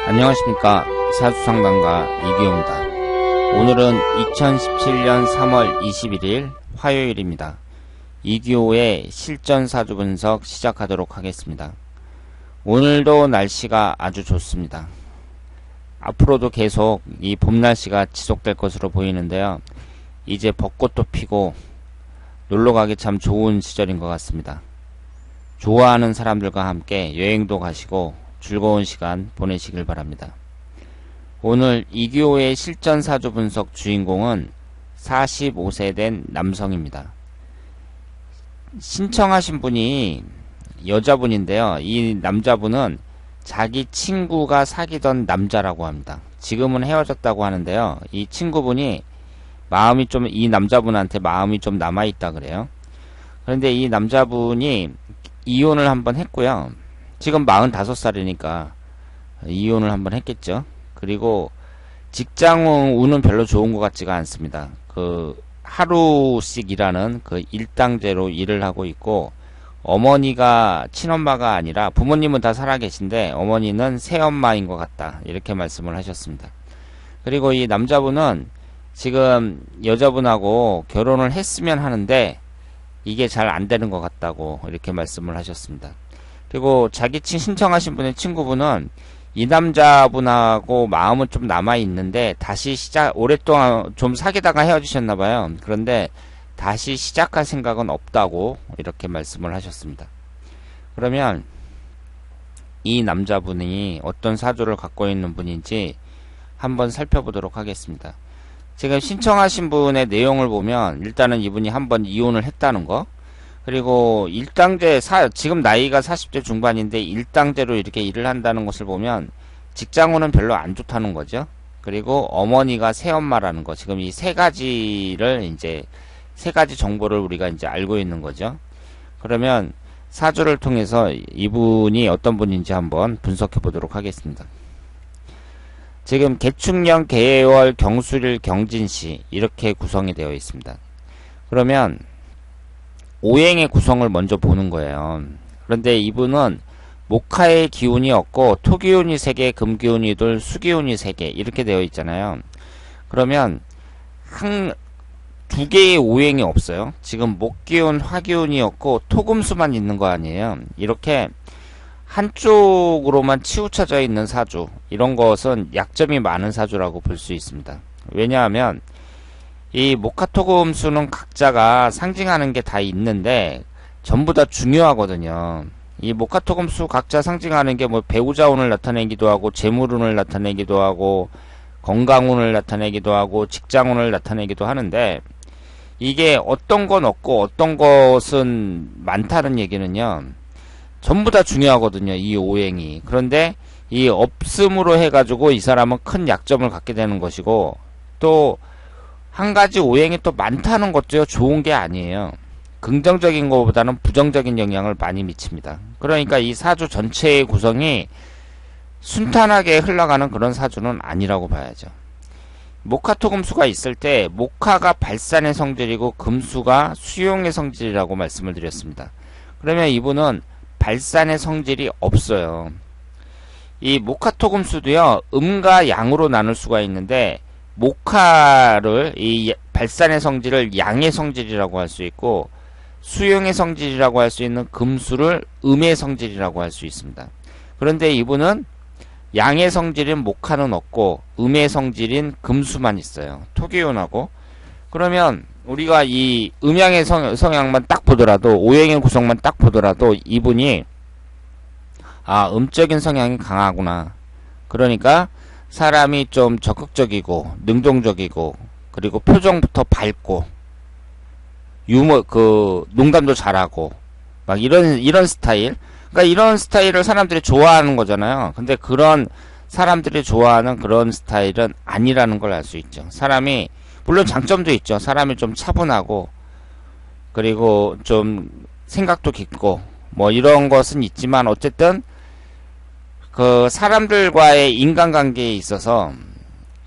안녕하십니까. 사주상담가 이기호입니다. 오늘은 2017년 3월 21일 화요일입니다. 이기호의 실전 사주 분석 시작하도록 하겠습니다. 오늘도 날씨가 아주 좋습니다. 앞으로도 계속 이 봄 날씨가 지속될 것으로 보이는데요. 이제 벚꽃도 피고 놀러가기 참 좋은 시절인 것 같습니다. 좋아하는 사람들과 함께 여행도 가시고 즐거운 시간 보내시길 바랍니다. 오늘 이기호의 실전 사주 분석 주인공은 45세 된 남성입니다. 신청하신 분이 여자분인데요. 이 남자분은 자기 친구가 사귀던 남자라고 합니다. 지금은 헤어졌다고 하는데요. 이 친구분이 이 남자분한테 마음이 좀 남아있다 그래요. 그런데 이 남자분이 이혼을 한번 했고요. 지금 45살이니까 이혼을 한번 했겠죠. 그리고 직장운은 별로 좋은 것 같지가 않습니다. 하루씩 일하는 일당제로 일을 하고 있고, 어머니가 친엄마가 아니라 부모님은 다 살아계신데 어머니는 새엄마인 것 같다, 이렇게 말씀을 하셨습니다. 그리고 이 남자분은 지금 여자분하고 결혼을 했으면 하는데 이게 잘 안되는 것 같다고 이렇게 말씀을 하셨습니다. 그리고 신청하신 분의 친구분은 이 남자분하고 마음은 좀 남아있는데 오랫동안 좀 사귀다가 헤어지셨나봐요. 그런데 다시 시작할 생각은 없다고 이렇게 말씀을 하셨습니다. 그러면 이 남자분이 어떤 사주를 갖고 있는 분인지 한번 살펴보도록 하겠습니다. 지금 신청하신 분의 내용을 보면 일단은 이분이 한번 이혼을 했다는 거, 그리고 지금 나이가 40대 중반인데 일당제로 이렇게 일을 한다는 것을 보면 직장운은 별로 안 좋다는 거죠. 그리고 어머니가 새엄마라는 거, 지금 이 세 가지 정보를 우리가 이제 알고 있는 거죠. 그러면 사주를 통해서 이분이 어떤 분인지 한번 분석해 보도록 하겠습니다. 지금 개축년, 개월, 경술일, 경진시 이렇게 구성이 되어 있습니다. 그러면 오행의 구성을 먼저 보는 거예요. 그런데 이분은 목화의 기운이 없고 토기운이 3개, 금기운이 2, 수기운이 3개 이렇게 되어 있잖아요. 그러면 2개의 오행이 없어요. 지금 목기운, 화기운이 없고 토금수만 있는 거 아니에요. 이렇게 한쪽으로만 치우쳐져 있는 사주, 이런 것은 약점이 많은 사주라고 볼 수 있습니다. 왜냐하면 이 목화토금수는 각자가 상징하는 게 다 있는데 전부 다 중요하거든요. 이 목화토금수 각자 상징하는 게 배우자운을 나타내기도 하고, 재물운을 나타내기도 하고, 건강운을 나타내기도 하고, 직장운을 나타내기도 하는데, 이게 어떤 건 없고 어떤 것은 많다는 얘기는요, 전부 다 중요하거든요, 이 오행이. 그런데 이 없음으로 해가지고 이 사람은 큰 약점을 갖게 되는 것이고, 또 한 가지 오행이 또 많다는 것도 좋은 게 아니에요. 긍정적인 것보다는 부정적인 영향을 많이 미칩니다. 그러니까 이 사주 전체의 구성이 순탄하게 흘러가는 그런 사주는 아니라고 봐야죠. 목화토금수가 있을 때 목화가 발산의 성질이고 금수가 수용의 성질이라고 말씀을 드렸습니다. 그러면 이분은 발산의 성질이 없어요. 이 목화토금수도요, 음과 양으로 나눌 수가 있는데, 목화를, 이 발산의 성질을 양의 성질이라고 할 수 있고, 수용의 성질이라고 할 수 있는 금수를 음의 성질이라고 할 수 있습니다. 그런데 이분은 양의 성질인 목화는 없고 음의 성질인 금수만 있어요. 토기운하고. 그러면 우리가 이 음양의 성향만 딱 보더라도, 오행의 구성만 딱 보더라도 이분이 음적인 성향이 강하구나. 그러니까 사람이 좀 적극적이고 능동적이고, 그리고 표정부터 밝고, 농담도 잘하고, 막 이런 스타일. 그러니까 이런 스타일을 사람들이 좋아하는 거잖아요. 근데 그런 사람들이 좋아하는 그런 스타일은 아니라는 걸 알 수 있죠. 사람이, 물론 장점도 있죠. 사람이 좀 차분하고, 그리고 좀 생각도 깊고, 이런 것은 있지만, 어쨌든 사람들과의 인간관계에 있어서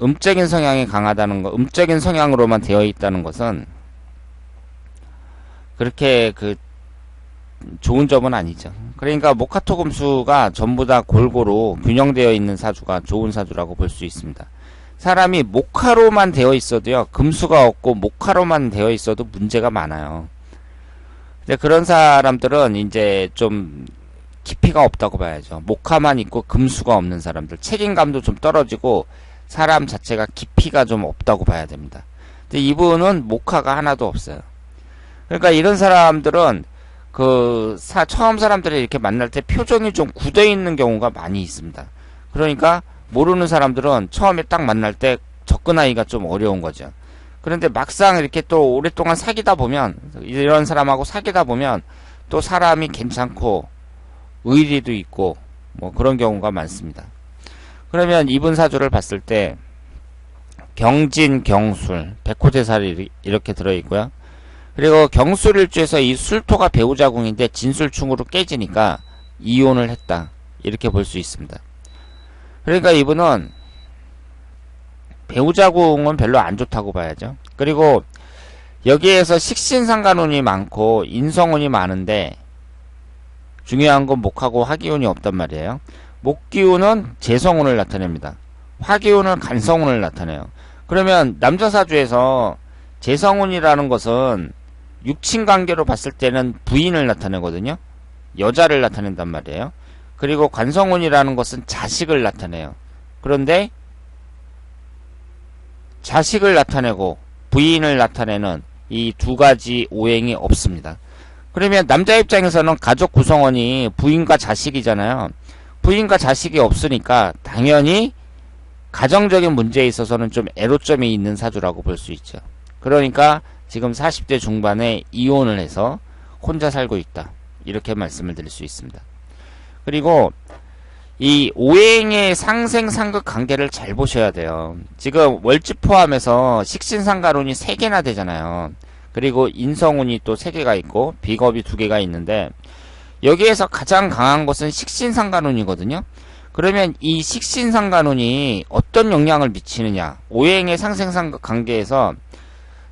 음적인 성향이 강하다는 거, 음적인 성향으로만 되어 있다는 것은 그렇게 좋은 점은 아니죠. 그러니까 목화토 금수가 전부 다 골고루 균형되어 있는 사주가 좋은 사주라고 볼 수 있습니다. 사람이 목화로만 되어 있어도요, 금수가 없고 목화로만 되어 있어도 문제가 많아요. 근데 그런 사람들은 이제 좀 깊이가 없다고 봐야죠. 목화만 있고 금수가 없는 사람들, 책임감도 좀 떨어지고 사람 자체가 깊이가 좀 없다고 봐야 됩니다. 근데 이분은 목화가 하나도 없어요. 그러니까 이런 사람들은 처음 사람들이 이렇게 만날 때 표정이 좀 굳어 있는 경우가 많이 있습니다. 그러니까 모르는 사람들은 처음에 딱 만날 때 접근하기가 좀 어려운 거죠. 그런데 막상 이렇게 또 오랫동안 사귀다 보면, 이런 사람하고 사귀다 보면 또 사람이 괜찮고 의리도 있고 뭐 그런 경우가 많습니다. 그러면 이분 사주를 봤을 때 경진, 경술, 백호대살이 이렇게 들어있고요. 그리고 경술일주에서 이 술토가 배우자궁인데 진술충으로 깨지니까 이혼을 했다, 이렇게 볼 수 있습니다. 그러니까 이분은 배우자궁은 별로 안 좋다고 봐야죠. 그리고 여기에서 식신상간운이 많고 인성운이 많은데 중요한 건 목하고 화기운이 없단 말이에요. 목기운은 재성운을 나타냅니다. 화기운은 간성운을 나타내요. 그러면 남자 사주에서 재성운이라는 것은 육친관계로 봤을 때는 부인을 나타내거든요. 여자를 나타낸단 말이에요. 그리고 관성운이라는 것은 자식을 나타내요. 그런데 자식을 나타내고 부인을 나타내는 이 두 가지 오행이 없습니다. 그러면 남자 입장에서는 가족 구성원이 부인과 자식이잖아요. 부인과 자식이 없으니까 당연히 가정적인 문제에 있어서는 좀 애로점이 있는 사주라고 볼 수 있죠. 그러니까 지금 40대 중반에 이혼을 해서 혼자 살고 있다, 이렇게 말씀을 드릴 수 있습니다. 그리고 이 오행의 상생상극 관계를 잘 보셔야 돼요. 지금 월지 포함해서 식신상가운이 3개나 되잖아요. 그리고 인성운이 또 3개가 있고 비겁이 2개가 있는데 여기에서 가장 강한 것은 식신상간운이거든요. 그러면 이 식신상간운이 어떤 영향을 미치느냐, 오행의 상생상극 관계에서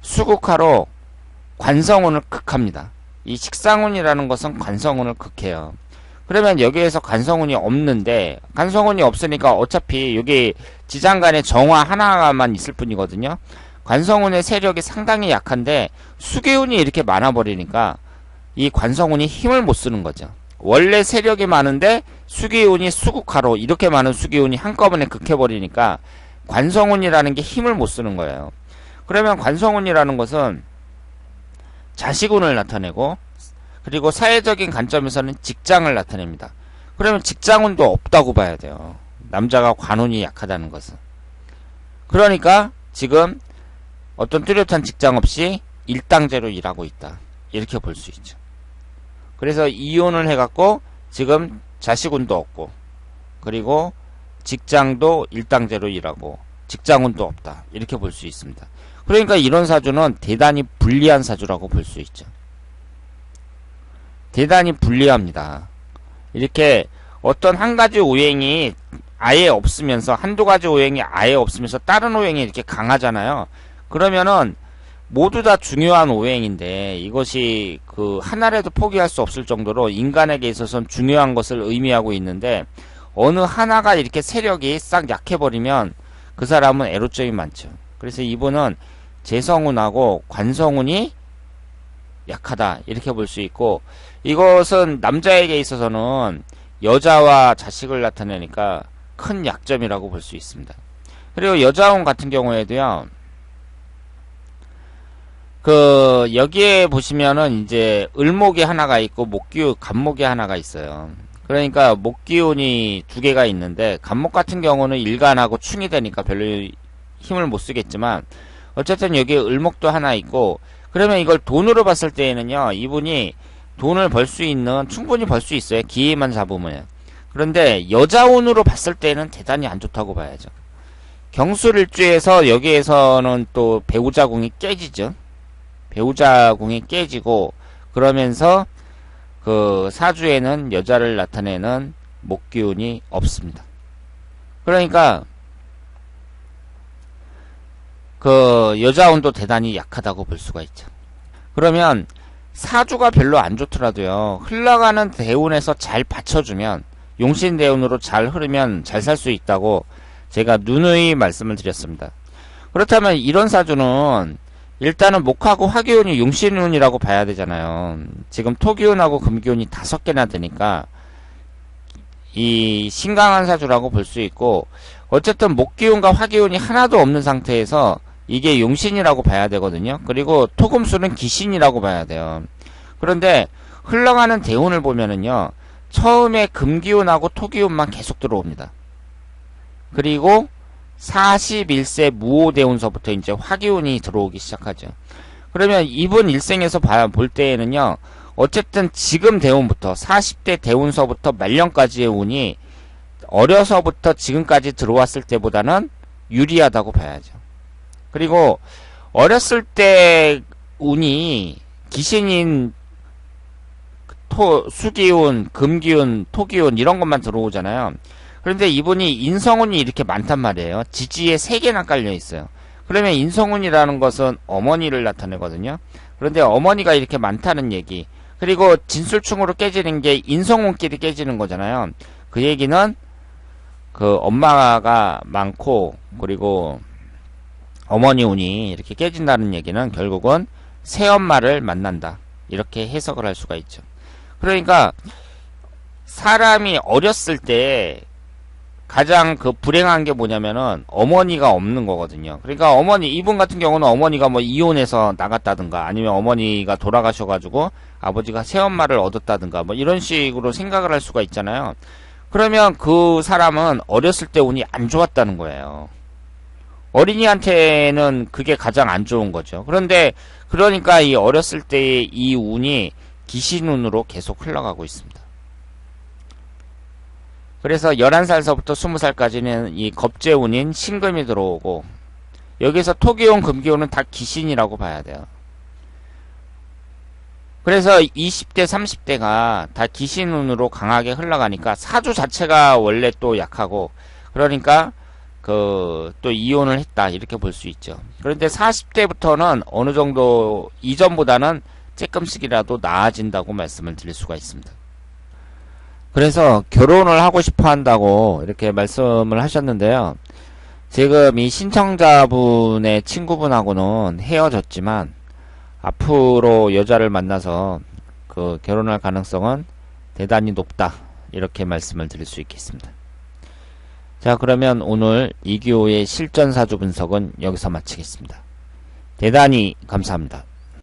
수국화로 관성운을 극합니다. 이 식상운이라는 것은 관성운을 극해요. 그러면 여기에서 관성운이 없는데, 관성운이 없으니까 어차피 여기 지장간에 정화 하나만 있을 뿐이거든요. 관성운의 세력이 상당히 약한데 수계운이 이렇게 많아버리니까 이 관성운이 힘을 못 쓰는 거죠. 원래 세력이 많은데 수계운이 수국화로 이렇게 많은 수계운이 한꺼번에 극해버리니까 관성운이라는 게 힘을 못 쓰는 거예요. 그러면 관성운이라는 것은 자식운을 나타내고, 그리고 사회적인 관점에서는 직장을 나타냅니다. 그러면 직장운도 없다고 봐야 돼요. 남자가 관운이 약하다는 것은. 그러니까 지금 어떤 뚜렷한 직장 없이 일당제로 일하고 있다, 이렇게 볼 수 있죠. 그래서 이혼을 해갖고 지금 자식운도 없고, 그리고 직장도 일당제로 일하고 직장운도 없다, 이렇게 볼 수 있습니다. 그러니까 이런 사주는 대단히 불리한 사주라고 볼 수 있죠. 대단히 불리합니다. 이렇게 어떤 한 가지 오행이 아예 없으면서, 한두 가지 오행이 아예 없으면서 다른 오행이 이렇게 강하잖아요. 그러면은 모두 다 중요한 오행인데 이것이 하나라도 포기할 수 없을 정도로 인간에게 있어서는 중요한 것을 의미하고 있는데, 어느 하나가 이렇게 세력이 싹 약해버리면 그 사람은 애로점이 많죠. 그래서 이분은 재성운하고 관성운이 약하다, 이렇게 볼 수 있고, 이것은 남자에게 있어서는 여자와 자식을 나타내니까 큰 약점이라고 볼 수 있습니다. 그리고 여자운 같은 경우에도요, 여기에 보시면은 이제 을목이 하나가 있고 간목이 하나가 있어요. 그러니까 목기운이 2개가 있는데, 간목 같은 경우는 일간하고 충이 되니까 별로 힘을 못 쓰겠지만 어쨌든 여기에 을목도 하나 있고, 그러면 이걸 돈으로 봤을 때에는요, 이분이 돈을 벌 수 있는, 충분히 벌 수 있어요. 기회만 잡으면. 그런데 여자운으로 봤을 때는 대단히 안 좋다고 봐야죠. 경술일주에서 여기에서는 또 배우자궁이 깨지죠. 배우자궁이 깨지고, 그러면서 사주에는 여자를 나타내는 목기운이 없습니다. 그러니까 여자운도 대단히 약하다고 볼 수가 있죠. 그러면 사주가 별로 안 좋더라도요, 흘러가는 대운에서 잘 받쳐주면, 용신대운으로 잘 흐르면 잘 살 수 있다고 제가 누누이 말씀을 드렸습니다. 그렇다면 이런 사주는 일단은 목하고 화기운이 용신운이라고 봐야 되잖아요. 지금 토기운하고 금기운이 5개나 되니까 이 신강한 사주라고 볼 수 있고, 어쨌든 목기운과 화기운이 하나도 없는 상태에서 이게 용신이라고 봐야 되거든요. 그리고 토금수는 기신이라고 봐야 돼요. 그런데 흘러가는 대운을 보면은요, 처음에 금기운하고 토기운만 계속 들어옵니다. 그리고 41세 무오대운서부터 이제 화기운이 들어오기 시작하죠. 그러면 이분 일생에서 볼 때에는요, 어쨌든 지금 대운부터 40대 대운서부터 말년까지의 운이 어려서부터 지금까지 들어왔을 때보다는 유리하다고 봐야죠. 그리고 어렸을 때 운이 기신인 수기운, 금기운, 토기운 이런 것만 들어오잖아요. 그런데 이분이 인성운이 이렇게 많단 말이에요. 지지에 3개나 깔려 있어요. 그러면 인성운이라는 것은 어머니를 나타내거든요. 그런데 어머니가 이렇게 많다는 얘기, 그리고 진술충으로 깨지는 게 인성운끼리 깨지는 거잖아요. 그 얘기는 그 엄마가 많고 그리고 어머니 운이 이렇게 깨진다는 얘기는 결국은 새엄마를 만난다, 이렇게 해석을 할 수가 있죠. 그러니까 사람이 어렸을 때 가장 그 불행한 게 뭐냐면은 어머니가 없는 거거든요. 그러니까 이분 같은 경우는 어머니가 뭐 이혼해서 나갔다든가, 아니면 어머니가 돌아가셔가지고 아버지가 새엄마를 얻었다든가, 뭐 이런 식으로 생각을 할 수가 있잖아요. 그러면 그 사람은 어렸을 때 운이 안 좋았다는 거예요. 어린이한테는 그게 가장 안 좋은 거죠. 그러니까 이 어렸을 때의 이 운이 기신운으로 계속 흘러가고 있습니다. 그래서 11살서부터 20살까지는 이 겁재운인 신금이 들어오고, 여기서 토기운, 금기운은 다 기신이라고 봐야 돼요. 그래서 20대, 30대가 다 기신운으로 강하게 흘러가니까 사주 자체가 원래 또 약하고, 그러니까 또 이혼을 했다, 이렇게 볼 수 있죠. 그런데 40대부터는 어느 정도 이전보다는 조금씩이라도 나아진다고 말씀을 드릴 수가 있습니다. 그래서 결혼을 하고 싶어 한다고 이렇게 말씀을 하셨는데요. 지금 이 신청자분의 친구분하고는 헤어졌지만 앞으로 여자를 만나서 그 결혼할 가능성은 대단히 높다, 이렇게 말씀을 드릴 수 있겠습니다. 자, 그러면 오늘 이기호의 실전사주 분석은 여기서 마치겠습니다. 대단히 감사합니다.